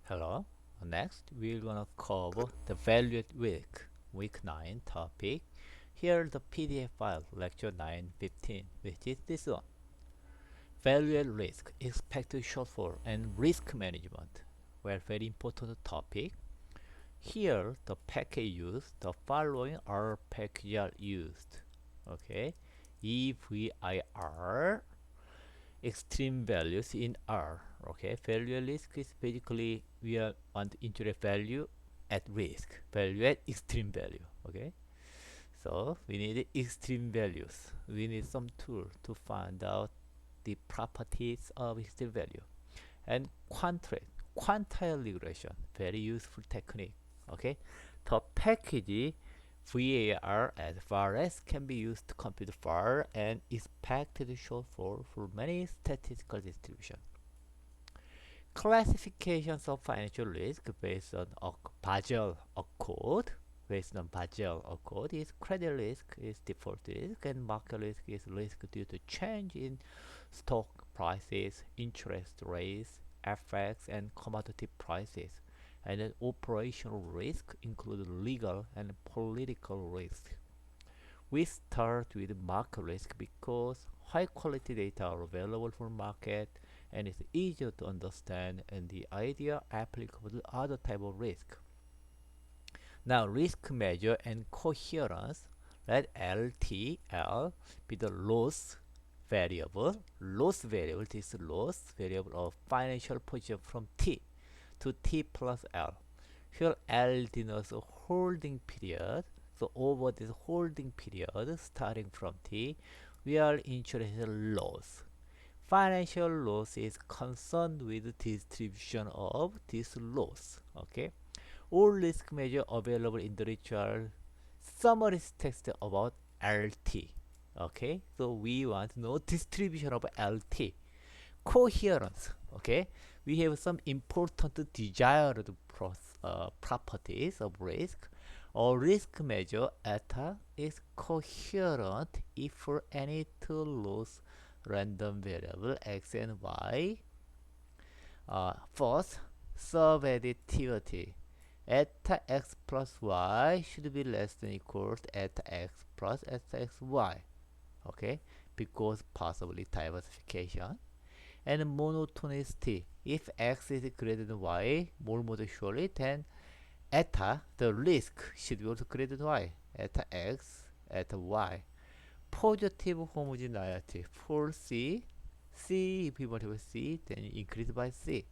Hello. Next, we're gonna cover the value at week 9 topic. Here the PDF file, lecture 9:15, which is this one. Value at risk, expected shortfall, and risk management. Well, very important topic. Here, the package used, the following are packages are used. Okay, EVIR, extreme values in R. Okay, value at risk is basically we want to integrate value at risk, value at extreme value. Okay, so we need extreme values. We need some tool to find out the properties of extreme value. And quantile regression, very useful technique. Okay, the package VAR as far as can be used to compute VAR and expected shortfall for many statistical distribution. Classifications of financial risk based on Basel Accord. Based on Basel Accord is credit risk is default risk and market risk is risk due to change in stock prices, interest rates, FX, and commodity prices. And then operational risk include legal and political risk. We start with market risk because high quality data are available for market and it's easier to understand and the idea applicable to other type of risk. Now risk measure and coherence. Let LTL be the loss variable. Loss variable is loss variable of financial position from T to T plus L. Here L denotes a holding period. So over this holding period starting from T, we are interested in loss. Financial loss is concerned with distribution of this loss. Okay. All risk measure available in the literature summary text about LT. Okay, so we want to know distribution of LT. Coherence. Okay, we have some important desired properties of risk. A risk measure eta is coherent if for any two loss random variable x and y. First, subadditivity. Eta x plus y should be less than equal to eta x plus eta x y. Okay, because possibly diversification. And monotonicity. If x is greater than y, more surely, then eta, the risk, should be also greater than y. Eta x, eta y. Positive homogeneity for C if we multiply C, then increase by C.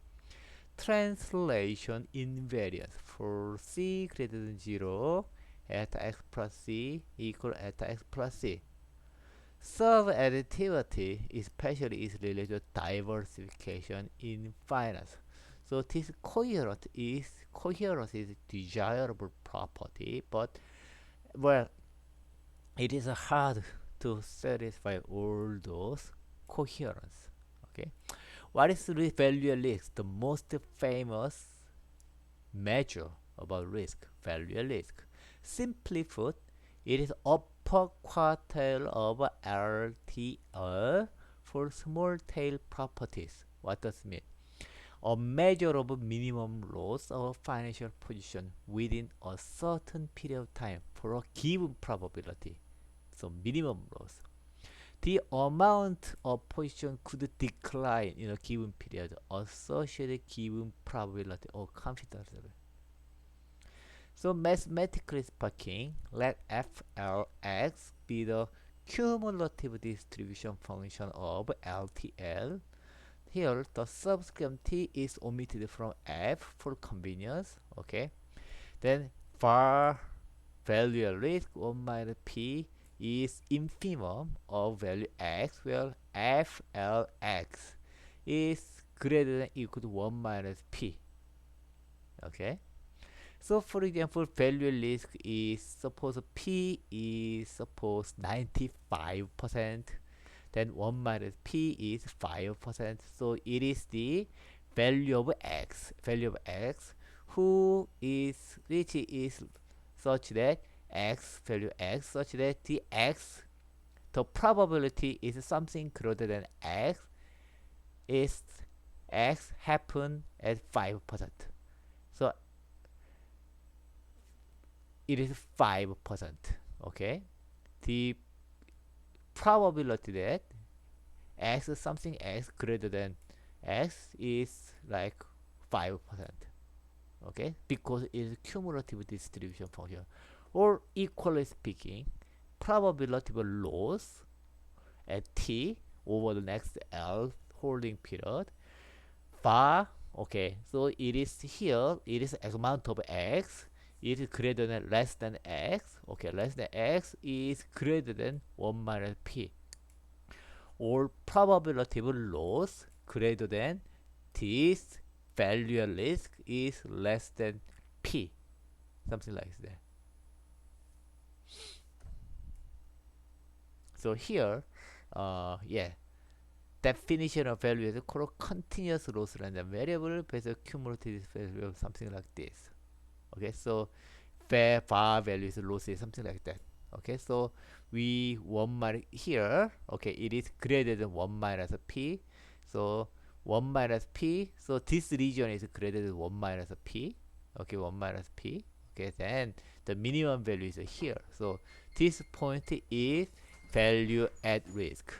Translation invariance for C greater than 0, eta x plus C equal eta x plus C. Subadditivity especially is related to diversification in finance. So this coherence is desirable property, but well, it is hard to satisfy all those coherence. Okay, what is value risk? The most famous measure about risk, value risk. Simply put, it is upper quartile of LTL for small tail properties. What does it mean? A measure of minimum loss of financial position within a certain period of time for a given probability. So minimum loss. The amount of position could decline in a given period associated given probability or confidence level. So mathematically speaking, let FLX be the cumulative distribution function of LTL. Here, the subscript T is omitted from F for convenience. Okay. Then var value at risk 1 minus P is infimum of value x, where FLX is greater than equal to 1 minus P. Okay. So for example, value risk is suppose P is suppose 95%, then 1 minus P is 5%. So it is the value of x, which is such that value x such that the probability is something greater than x is x happen at 5%. it is 5%. Okay, the probability that x something x greater than x is like 5%. Okay, because it is cumulative distribution function. Or equally speaking, probability of loss at t over the next L holding period bar. Okay, so it is here, it is amount of x, it is greater than less than x. Okay, less than x is greater than 1 minus p, or probability of loss greater than this value at risk is less than p, something like that. So here, yeah, definition of value is called continuous loss random variable based on cumulative value, something like this. Okay, so fair bar value is loss is something like that. Okay, so we 1 minus here. Okay, it is greater than 1 minus p. So 1 minus p. So this region is greater than 1 minus p. Okay, 1 minus p. Okay, then the minimum value is here. So this point is value at risk.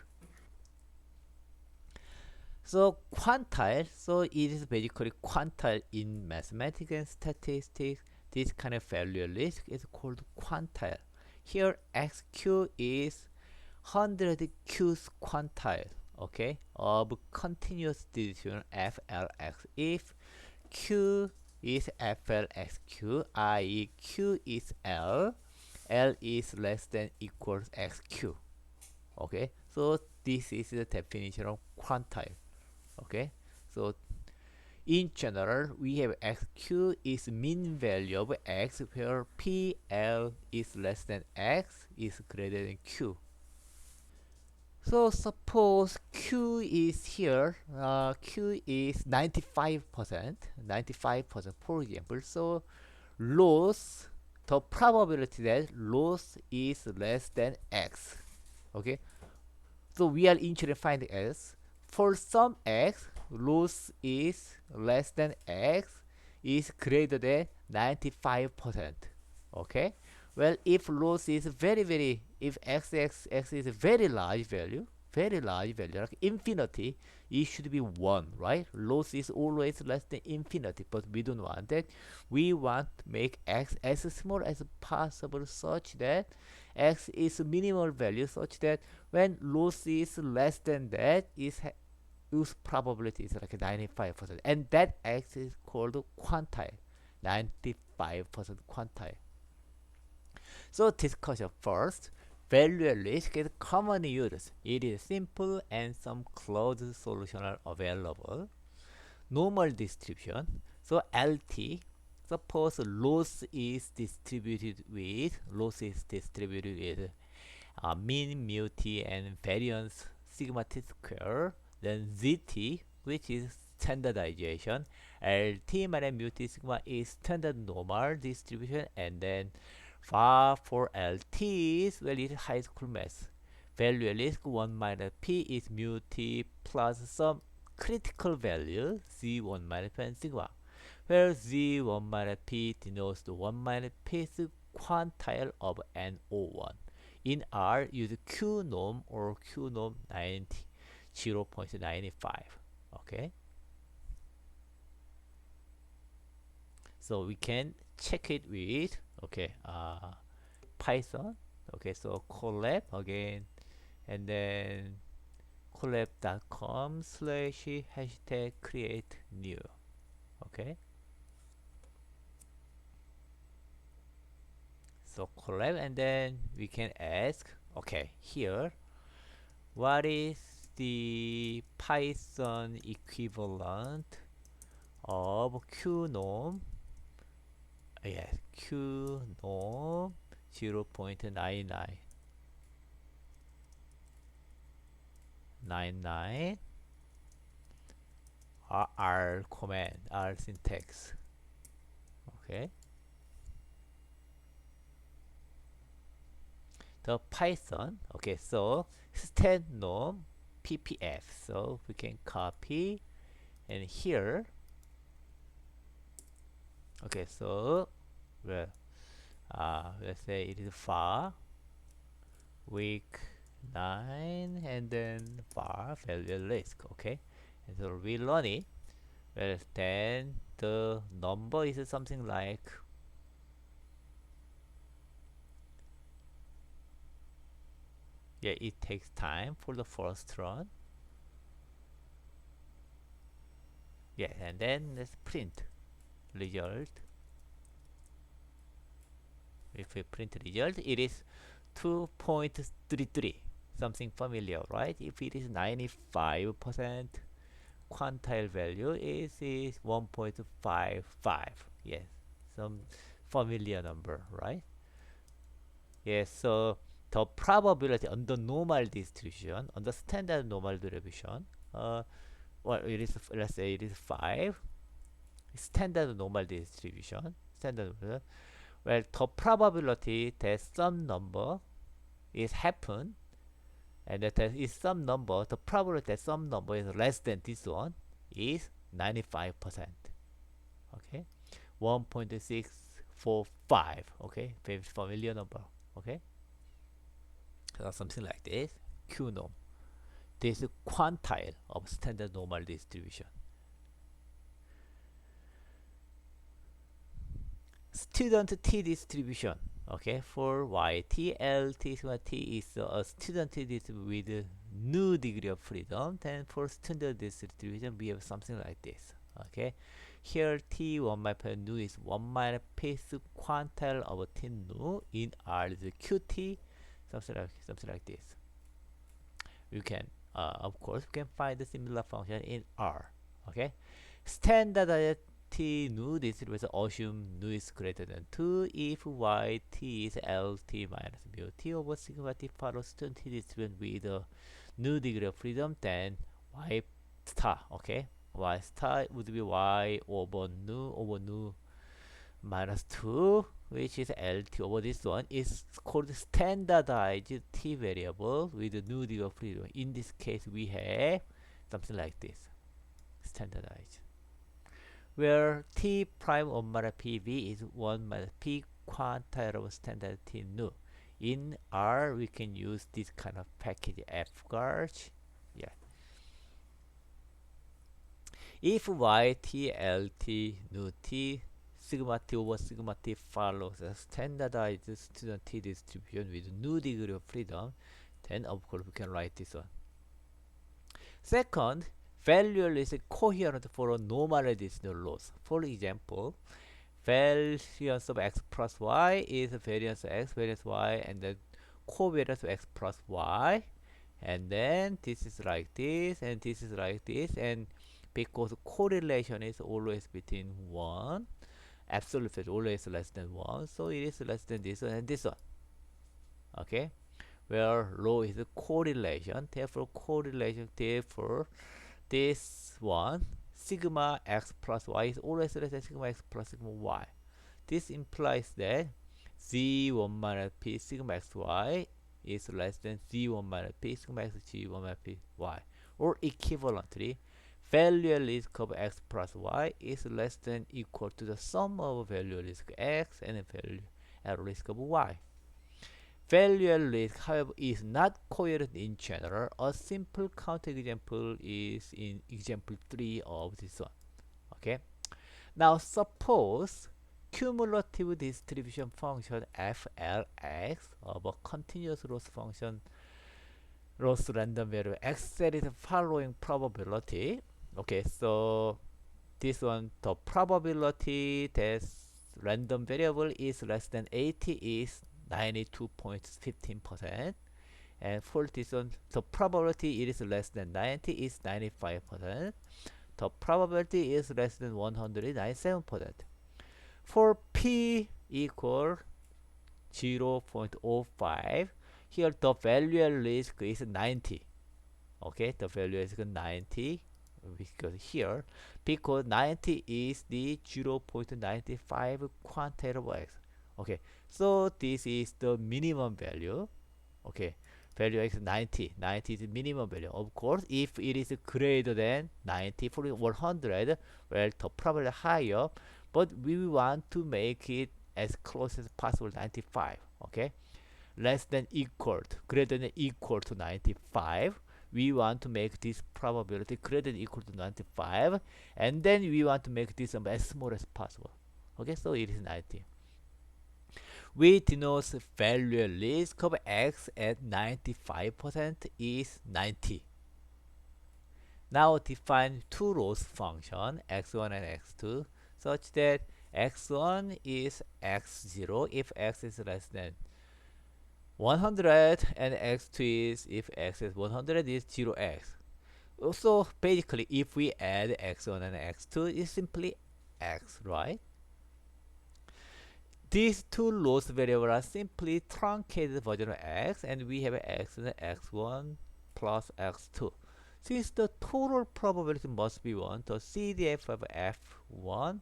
So quantile, so it is basically quantile in mathematics and statistics. This kind of value risk is called quantile. Here xq is 100 q's quantile, okay, of continuous distribution flx. If q is flxq, i.e. q is L, L is less than equals xq. Okay, so this is the definition of quantile. Okay, so in general we have xq is mean value of x where pl is less than x is greater than q. So suppose q is here, q is 95%, 95% for example. So loss, the probability that loss is less than x. Okay, so we are interested in finding s. For some x, loss is less than x is greater than 95%. Okay? Well, if loss is if x is a very large value, like infinity, it should be 1, right? Loss is always less than infinity, but we don't want that. We want to make x as small as possible such that x is minimal value such that when loss is less than that, use probability is like 95%, and that x is called quantile, 95% quantile. So discussion first. Value at risk is commonly used. It is simple and some closed solutions are available. Normal distribution. So LT. Suppose loss is distributed with mean mu t and variance sigma t square. Then zt, which is standardization. LT minus mu t sigma is standard normal distribution, and then for LTs, well, it is high school math. Value at risk 1 minus p is mu t plus some critical value z1 minus p and sigma, where z1 minus p denotes the 1 minus p's quantile of NO1. In R, use Q norm or Q norm 0.95. Okay, so we can check it with Python. Okay, so collab again, and then collab.com slash hashtag create new. Okay, so collab, and then we can ask, okay, here, what is the Python equivalent of qnorm? Yes, qnorm 0.9999 R command, R syntax. Okay, the Python. Okay, so standnorm ppf. So we can copy, and here. Okay, so well, let's say it is far week 9 and then far value risk. Okay, and so we learn it. Well, then the number is something like, yeah, it takes time for the first run. Yeah, and then let's print result. If we print result, it is 2.33, something familiar, right? If it is 95% quantile value, is 1.55. Yes, some familiar number, right? Yes, so the probability on the normal distribution, on the standard normal distribution, well, it is, let's say it is 5, standard normal distribution, well, the probability that some number is happen, and that there is some number, the probability that some number is less than this one is 95%. Okay, 1.645. Okay, very familiar number. Okay, so something like this. Q norm. This is quantile of standard normal distribution. Student t distribution. Okay, for y t l t sigma t is a student distribution with new degree of freedom. Then for standard distribution we have something like this. Okay, here t 1 minus nu is 1 minus pace quantile of t nu in R is qt, something like this. You can, of course, we can find a similar function in R. Okay, standardized t nu distribution assume nu is greater than 2 if y t is lt minus mu t over sigma t follows student t distribution with a new degree of freedom, then y star. Okay, y star would be y over nu minus 2, which is lt over this one, is called standardized t variable with a new degree of freedom. In this case we have something like this, standardized, where t prime 1 minus pv is 1 minus p quantile of standard t nu. In R we can use this kind of package fgarch. Yeah, if y t l t nu t sigma t over sigma t follows a standardized student t distribution with new degree of freedom, then of course we can write this one. Second, value is coherent for a normal distribution loss. For example, variance of x plus y is variance of x, variance y, and then covariance of x plus y, and then this is like this, and this is like this, and because correlation is always between 1, absolute is always less than 1, so it is less than this one and this one. Okay, where rho is correlation, therefore this one, sigma x plus y, is always less than sigma x plus sigma y. This implies that z1 minus p sigma xy is less than z1 minus p sigma x g1 minus p y, or equivalently, value risk of x plus y is less than equal to the sum of value risk x and value risk of y. Value risk, however, is not coherent in general. A simple counterexample is in example 3 of this one. Okay, now suppose cumulative distribution function flx of a continuous loss function, loss random variable x, that is following probability. Okay, so this one, the probability that random variable is less than 80 is 92.15%, and for this one, the probability it is less than 90 is 95%. The probability is less than 100 is 97%. For p equal 0.05, here the value risk is 90. Okay, the value is 90, because 90 is the 0.95 quantile of x. Okay, so this is the minimum value. Okay, value x 90. 90 is the minimum value. Of course, if it is greater than 90 for 100, well, the probably higher, but we want to make it as close as possible 95. Okay, less than equal to, greater than equal to 95. We want to make this probability greater than equal to 95, and then we want to make this as small as possible. Okay, so it is 90. We denote value risk of x at 95% is 90. Now define two loss function x1 and x2 such that x1 is x0 if x is less than 100 and x2 is if x is 100 is 0x. So basically if we add x1 and x2 it's simply x, right? These two loss variables are simply truncated version of x, and we have x and x1 plus x2. Since the total probability must be 1, the CDF of f1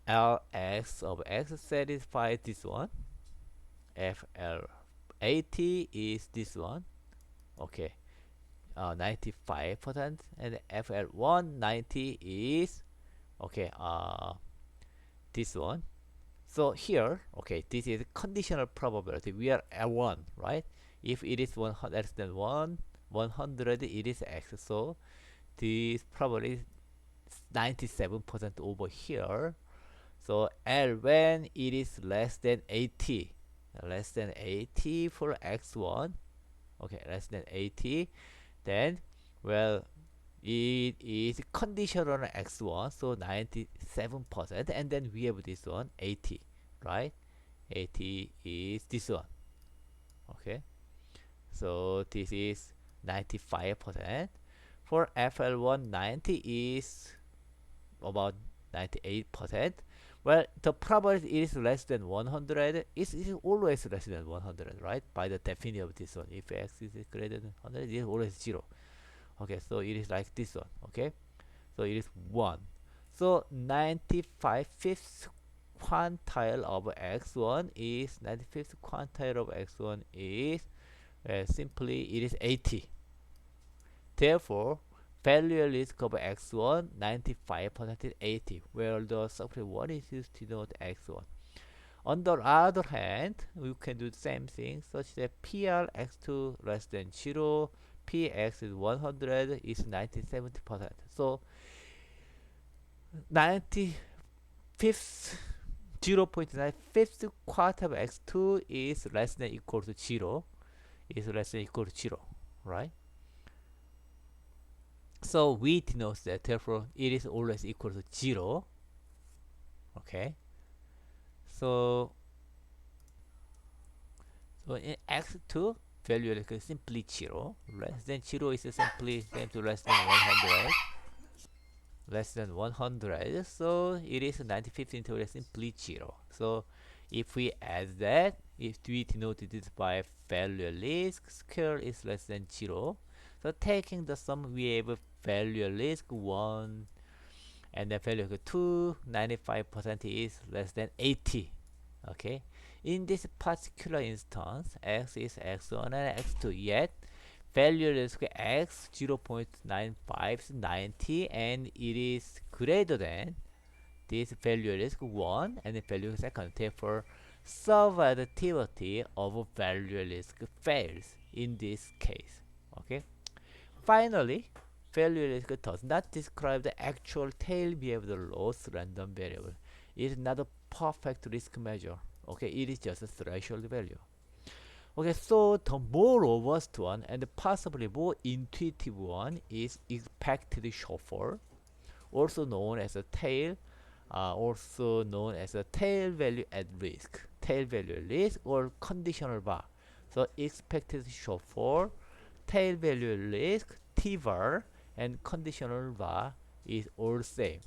Lx of x satisfies this one. FL80 is this one. Okay, 95%, and FL190 is okay. This one. So here, okay, this is conditional probability. We are at 1, right? If it is 100 less than 100, it is x. So this probably is 97% over here. So L when it is less than 80, less than 80 for x1, okay, less than 80, then, well, it is conditional on x1, so 97%, and then we have this one 80, right? 80 is this one. Okay, so this is 95%. For FL1 90 is about 98%. Well, the probability is less than 100. It is always less than 100, right? By the definition of this one, if x is greater than 100, it is always 0. Okay, so it is like this one. Okay, so it is 1. So 95th quantile of x1 is 95th quantile of x1 is simply it is 80. Therefore, value risk of x1 95% is 80, where the subject 1 is used to denote x1. On the other hand, we can do the same thing such that PR x2 less than 0, px is 100 is 90-70%. So 95th 0.95th quarter of x2 is less than equal to 0, is less than equal to 0, right? So we denote that, therefore it is always equal to 0. Okay, so in x2 value is simply 0, less than 0 is simply same to less than 100, less than 100, so it is 95th interval simply 0. So if we add that, if we denote this by value risk, square is less than 0. So taking the sum, we have value risk 1 and the value 2, 95% is less than 80. Okay, in this particular instance, x is x1 and x2, yet value risk x 0.95 is 90, and it is greater than this value risk 1 and the value second. Therefore, subadditivity of value risk fails in this case. Okay, finally, value risk does not describe the actual tail behavior loss random variable. It is not a perfect risk measure. Okay, it is just a threshold value. Okay, so the more robust one and possibly more intuitive one is expected shortfall, also known as a tail, also known as a tail value at risk, or conditional bar. So expected shortfall, tail value risk, t bar, and conditional bar is all same.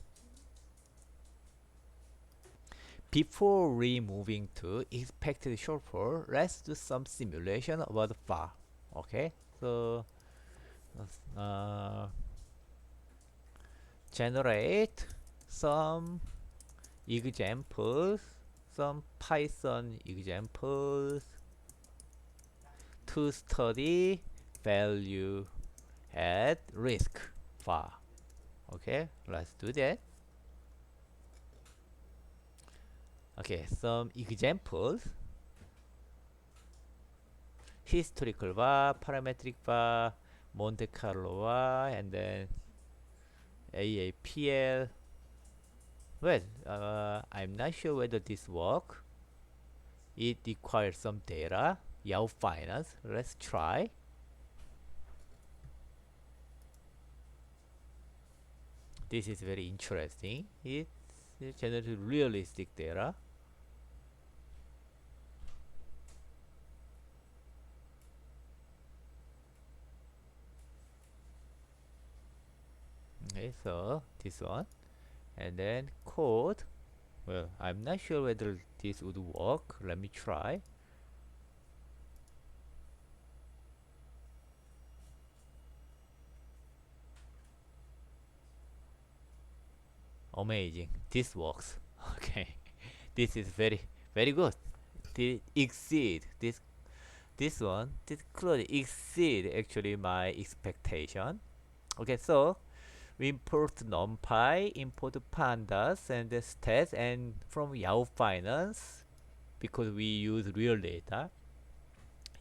Before moving to expected shortfall, let's do some simulation about the bar. Okay, so uh, generate some examples, some Python examples to study value at risk var. Okay, let's do that. Okay, some examples: historical var, parametric var, Monte Carlo var, and then AAPL. Well, I'm not sure whether this work. It requires some data. Yahoo Finance. Let's try. This is very interesting. It generates realistic data. Okay, so this one, and then code. Well, I'm not sure whether this would work. Let me try. Amazing. This works. Okay. This is very good. This exceed this one. This clearly exceed actually my expectation. Okay, so we import numpy, import pandas and the stats, and from Yahoo Finance, because we use real data,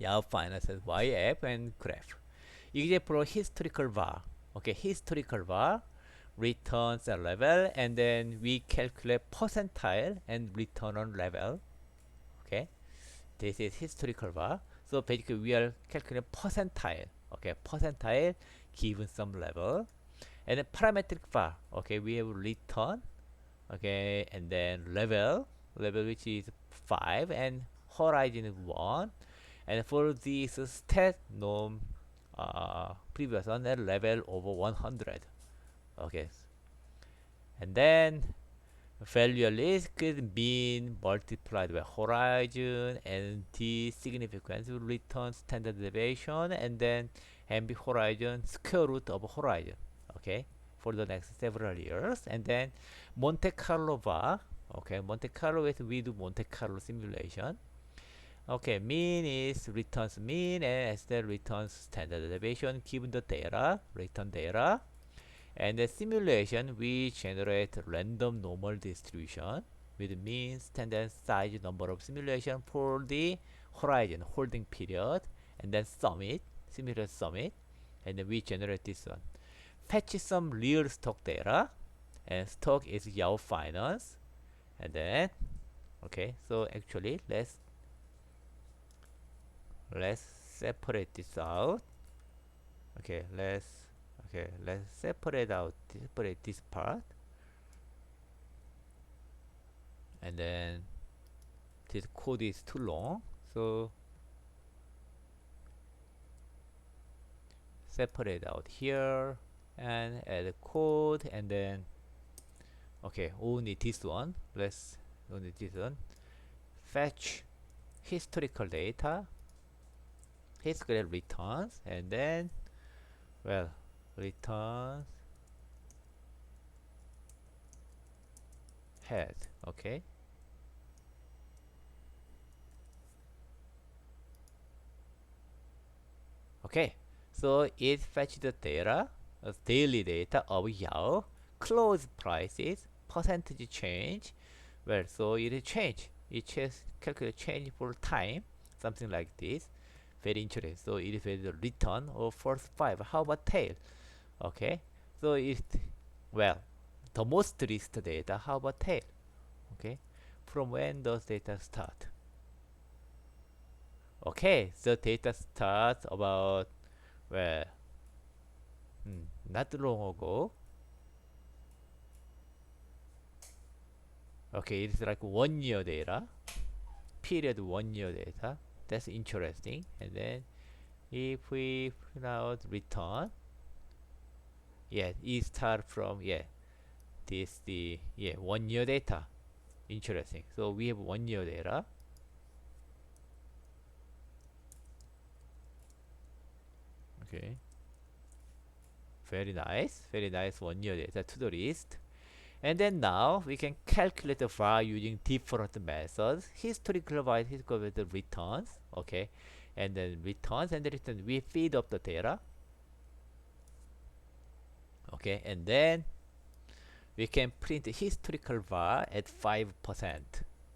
Yahoo Finance has Y app and graph. Example, historical var. Okay, historical var returns a level, and then we calculate percentile and return on level. Okay, this is historical var. So basically we are calculating percentile. Okay, percentile given some level, and then parametric var. Okay, we have return. Okay, and then level which is 5, and horizon is 1. And for this stat norm, previous one at level over 100. Okay, and then value risk is mean multiplied by horizon, and the significance will return standard deviation, and then MB horizon square root of horizon. Okay, for the next several years, and then Monte Carlo var. Okay, Monte Carlo is we do Monte Carlo simulation. Okay, mean is returns mean, and as the returns standard deviation given the data, return data. And the simulation, we generate random normal distribution with mean, standard size, number of simulation for the horizon holding period, and then sum it, simulate sum it, and then we generate this one. Fetch some real stock data, and stock is Yahoo Finance, and then okay, so actually let's separate this out. Okay, let's separate this part, and then this code is too long, so separate out here and add a code, and then okay, only this one. Let's only this one. Fetch historical data, historical returns, and then well, returns head. Okay, okay, so it fetched the data, daily data of Yahoo, close prices, percentage change. Well, so it change. It just calculate change for time, something like this. Very interesting. So it is the return of first five. How about tail? Okay, so it well, the most recent data. How about tail? Okay, from when does data start? Okay, so data starts about well, not long ago. Okay, it's like 1 year data, period 1 year data. That's interesting. And then if we print out return, yeah, it start from yeah this the yeah 1 year data. Interesting. So we have 1 year data. Okay, very nice 1 year data to the list. And then now we can calculate the var using different methods. Historical var, historical with the returns. Okay, and then returns and the return. We feed up the data. Okay, and then we can print the historical var at 5%.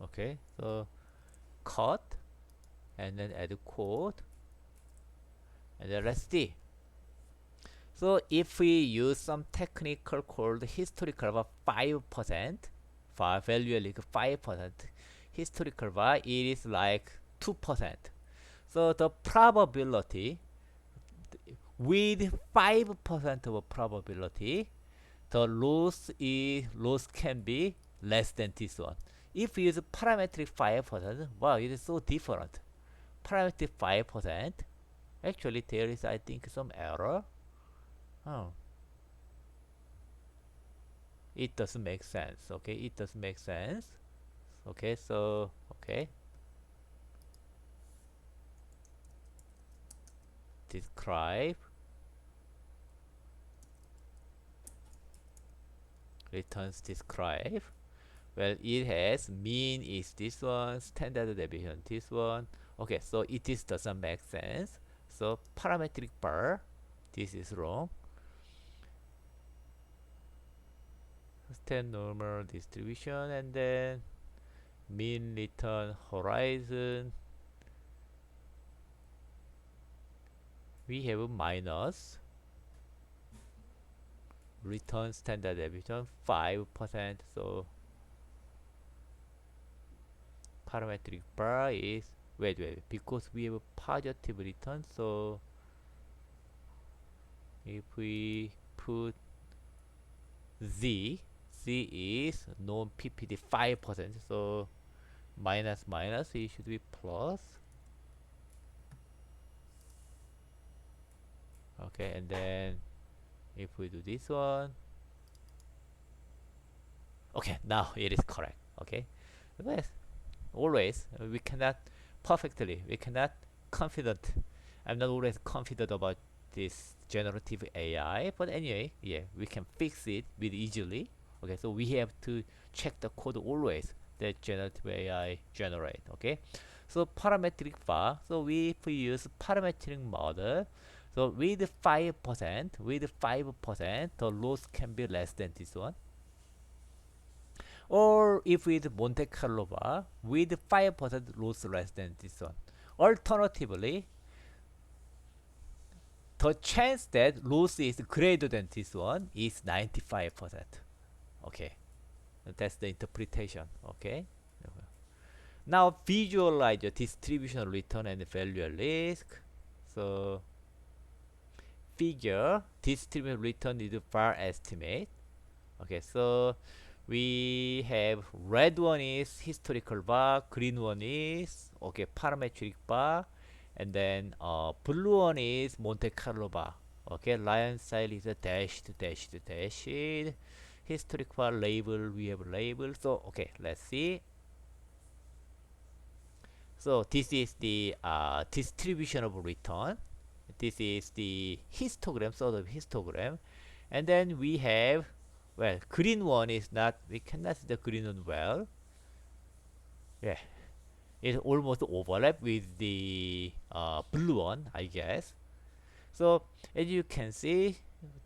Okay, so cut and then add code and then let's see. So if we use some technical called historical var 5%, for value like 5%, historical var it is like 2%. So the probability with 5% of probability, the loss can be less than this one. If we use parametric 5%, wow, it is so different. Parametric 5%, actually there is I think some error. Oh, it doesn't make sense. Okay, it doesn't make sense. Okay, so okay, describe returns describe. Well, it has mean is this one, standard deviation this one. Okay, so it is doesn't make sense. So parametric bar, this is wrong. Stand normal distribution and then mean return horizon. We have a minus return standard deviation 5%. So parametric bar is wait because we have a positive return. So if we put z is non ppd 5%, so minus minus it should be plus. Okay, and then if we do this one, okay, now it is correct. Okay, but always we cannot perfectly, we cannot confident. I'm not always confident about this generative AI, but anyway, yeah, we can fix it with easily. Okay, so we have to check the code always that generative AI generate. Okay, so parametric var. So if we use parametric model, so with 5%, the loss can be less than this one. Or if with Monte Carlo bar with 5% loss less than this one. Alternatively, the chance that loss is greater than this one is 95%. Okay, that's the interpretation. Okay, now visualize the distribution return and value at risk. So figure distribution return is var estimate. Okay, so we have red one is historical bar, green one is okay parametric bar, and then blue one is Monte Carlo bar. Okay, lion style is a dashed. Historic bar label, we have label. So okay, let's see. So this is the distribution of return. This is the histogram, sort of histogram, and then we have, well, green one is not, we cannot see the green one well. Yeah, it almost overlap with the blue one, I guess. So as you can see,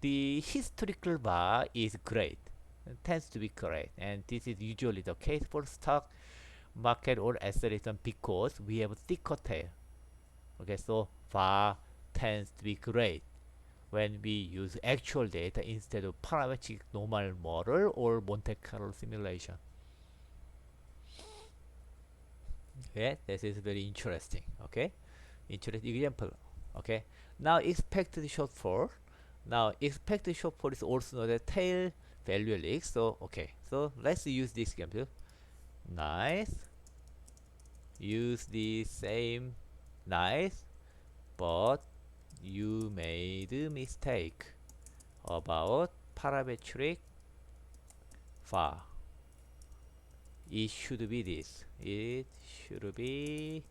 the historical bar is great. It tends to be correct, and this is usually the case for stock market or asset return because we have thicker tail. Okay, so bar tends to be great when we use actual data instead of parametric normal model or Monte Carlo simulation. Okay, this is very interesting. Okay, interesting example. Okay, now expected shortfall. Now expected shortfall is also known as tail value leak. So okay, so let's use this example. Nice. Use the same nice, but you made a mistake about parametric var. It should be this. It should be,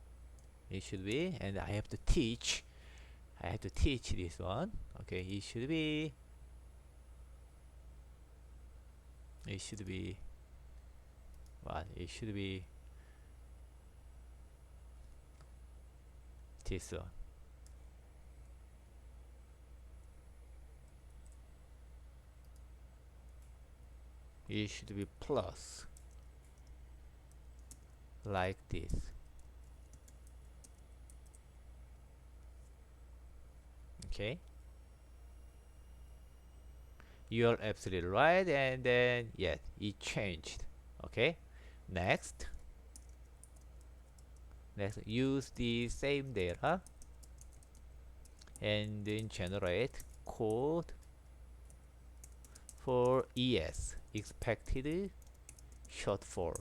and I have to teach. I have to teach this one. Okay, it should be. It should be. What? It should be this one. It should be plus. like this. Okay, you're absolutely right, and then yes, it changed. Okay, next, use the same data and then generate code for ES, expected shortfall.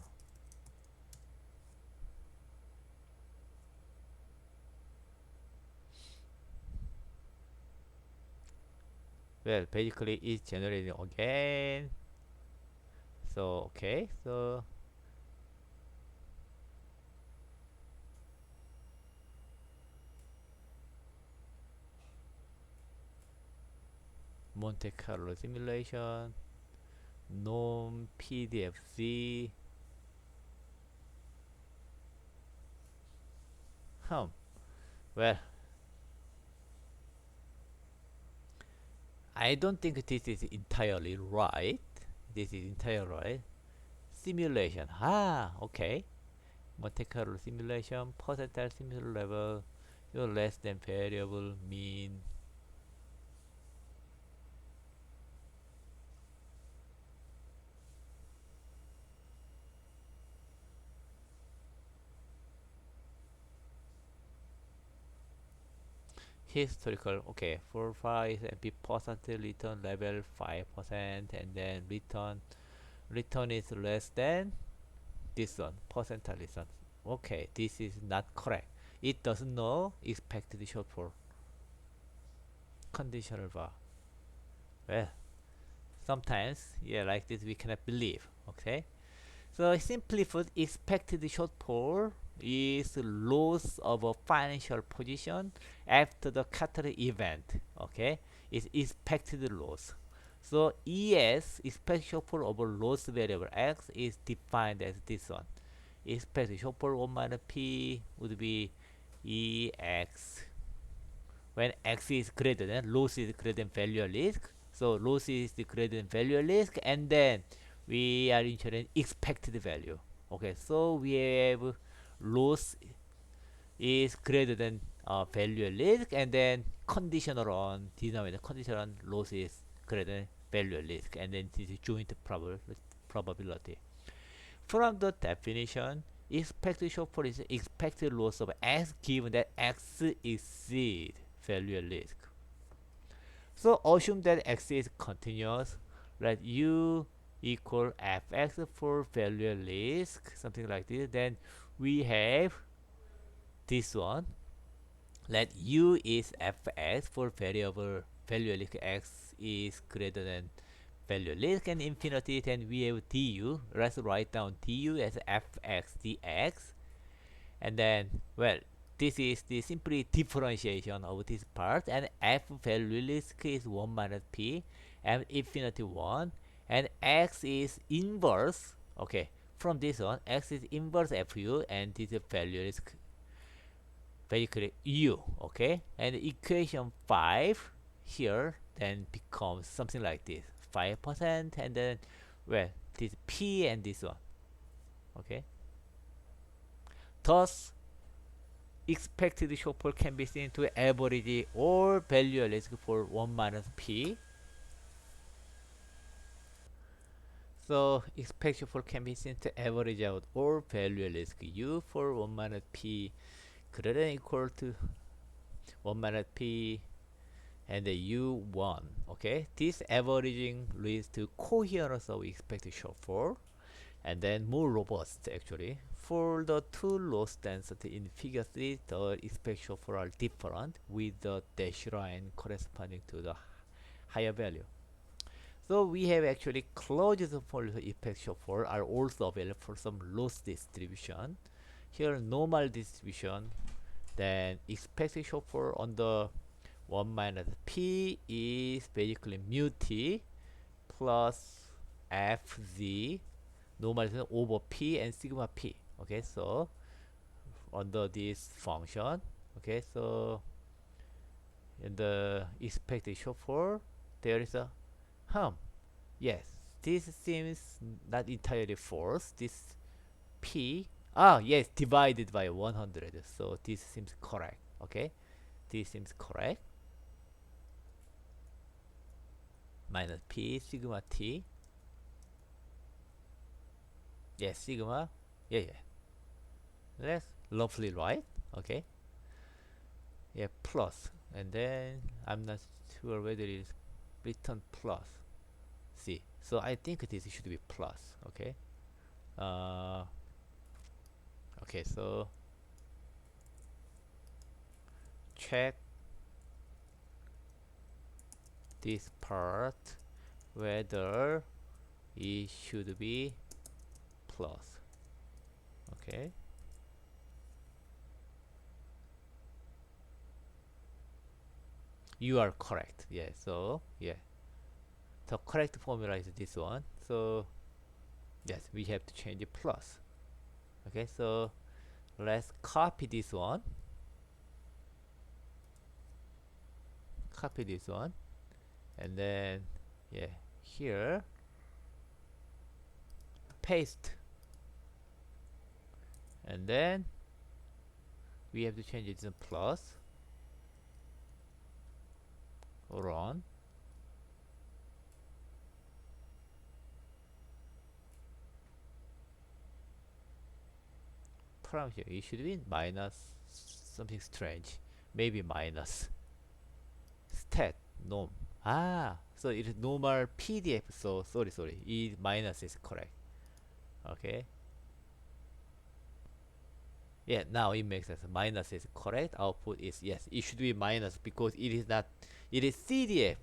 Well, basically it's generating again. So okay, so Monte Carlo simulation, norm PDFZ. Hum. Well, I don't think this is entirely right. This is entirely right. Simulation. Ah, okay. Monte Carlo simulation, percentile simulation level, your less than variable mean. Historical, okay, for 5 and be percent return level 5%, and then return is less than this one, percentile return. Okay, this is not correct. It doesn't know expected shortfall. Conditional bar. Well, sometimes, yeah, like this we cannot believe. Okay, so simply put, expected shortfall is loss of a financial position after the catalytic event. Okay, it's expected loss. So ES, expected shortfall over loss variable X, is defined as this one. Expected shortfall 1 minus P would be EX when X is greater than, loss is greater than value at risk. So loss is the greater than value at risk, and then we are insuring expected value. Okay, so we have loss is greater than value at risk, and then conditional on denominator, conditional on loss is greater than value at risk, and then this is joint probability. From the definition, expected shortfall is expected loss of x given that x exceeds value at risk. So assume that x is continuous. Let u equal fx for value at risk, something like this. Then we have this one. Let u is fx for variable value at risk x is greater than value at risk and infinity. Then we have du. Let's write down du as fx dx. And then, well, this is the simply differentiation of this part, and f value risk is 1 minus p and infinity 1, and x is inverse. Okay, from this one, x is inverse fu, and this is value risk basically u. Okay, and equation 5 here then becomes something like this, 5%, and then, well, this p and this one. Okay, thus expected shortfall can be seen to average or value risk for 1 minus p. So expected shortfall can be seen to average out or value risk u for 1 minus p greater than equal to 1 minus p and u1. Okay, this averaging leads to coherence of expected shortfall, and then more robust actually. For the two loss density in figure 3, the expected shortfall are different with the dashed line corresponding to the higher value. So we have actually closed for effect shortfall are also available for some loss distribution. Here normal distribution, then expected shortfall on the 1 minus p is basically mu t plus fz normalization over p and sigma p. Okay, so under this function, okay, so in the expected shortfall there is a yes, this seems not entirely false. This p Ah, yes, divided by 100. So this seems correct. Okay, this seems correct. Minus p sigma t. Yes, sigma. Yeah, yeah. That's roughly right. Okay. Yeah, plus. And then I'm not sure whether it is written plus. See. So I think this should be plus. Okay. Uh. Okay. So check this part whether it should be plus. Okay. You are correct. Yeah. So yeah, the correct formula is this one. So yes, we have to change it plus. Okay. So let's copy this one. Copy this one, and then yeah, here paste, and then we have to change it to plus. Run. From here, it should be minus something strange. Maybe minus stat norm. Ah, so it is normal PDF. So sorry, sorry. E minus is correct. Okay. Yeah, now it makes sense. Minus is correct. Output is yes. It should be minus because it is not. It is CDF.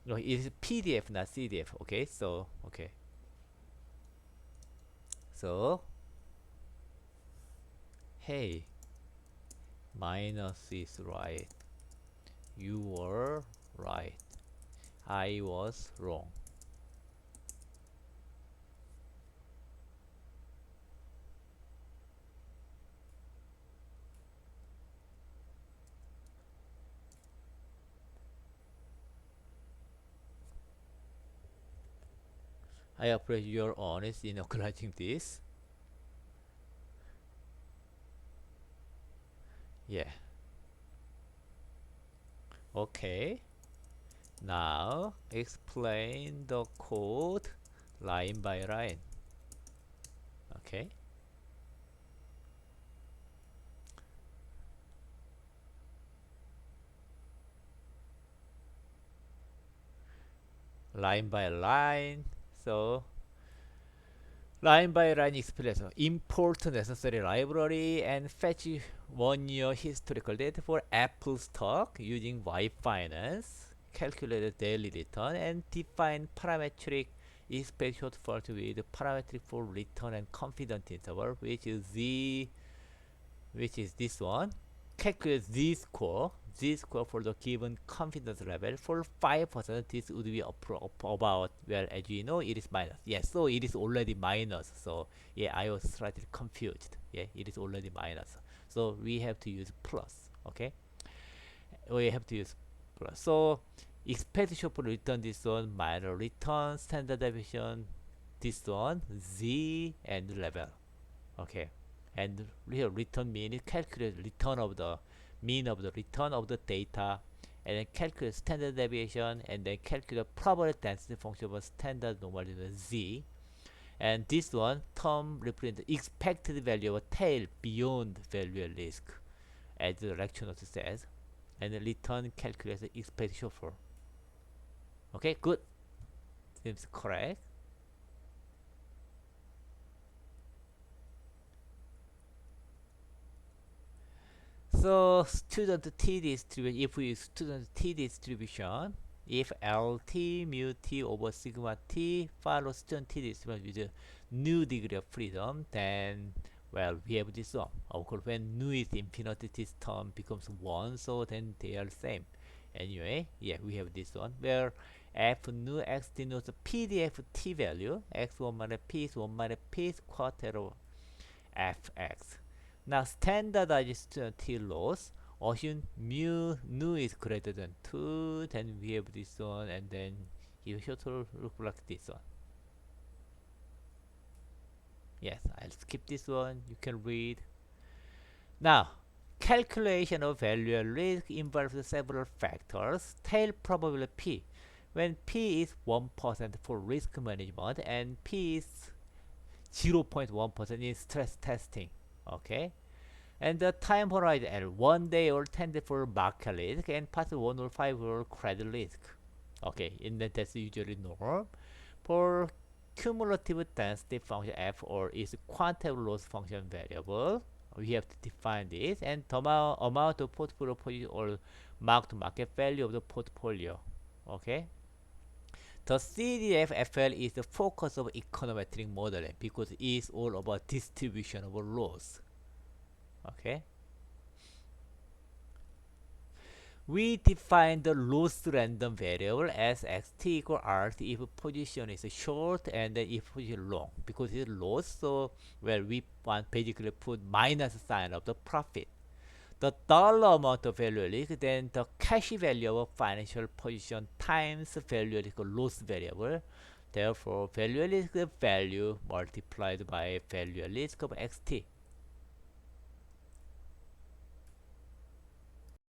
No, it is PDF, not CDF. Okay. So okay. So hey, minus is right. You were right. I was wrong. I appreciate your honesty in acknowledging this. Yeah. Okay. Now explain the code line by line. Okay. Line by line. So line by line expression. Import necessary library and fetch 1 year historical data for Apple stock using Y Finance. Calculate the daily return and define parametric expect shortfall with parametric for return and confidence interval, which is this one. Calculate z score for the given confidence level. For 5%, this would be about, well, as you know, it is minus. Yes, so it is already minus. So yeah, I was slightly confused. Yeah, it is already minus. So we have to use plus. Okay, we have to use plus. So expectation for return this one, minor return, standard deviation this one, z and level. Okay, and here return mean is calculate return of the mean of the return of the data, and then calculate standard deviation, and then calculate probability density function of a standard normal z. And this one term represents the expected value of a tail beyond value at risk, as the lecture note says, and the return calculates the expectation for. Okay, good. Seems correct. So student t distribution, if we use student t distribution, if LT mu t over sigma t follows student t distribution with a new degree of freedom, then well, we have this one. Of course, when nu is infinite, this term becomes 1, so then they are the same. Anyway, yeah, we have this one where f nu x denotes the PDF t value, x1 minus p is 1 minus p square of fx. Now standardized t loss, assume mu nu is greater than 2, then we have this one, and then it should look like this one. Yes, I'll skip this one. You can read. Now, calculation of value at risk involves several factors. Tail probability P. When P is 1% for risk management and P is 0.1% in stress testing. Okay? And the time horizon at 1 day or 10 days for market risk and past 1 or 5 for credit risk. Okay, and that's usually norm. For cumulative density function f or is quantitative loss function variable, we have to define this, and the amount of portfolio position or mark to market value of the portfolio. Okay, the CDF-FL is the focus of econometric modeling because it is all about distribution of loss. Okay, we define the loss random variable as xt equal rt if position is short and then if position long, because it's loss, so well we want basically put minus sign of the profit. The dollar amount of value risk, then the cash value of financial position times value risk loss variable. Therefore, value risk value multiplied by value risk of xt.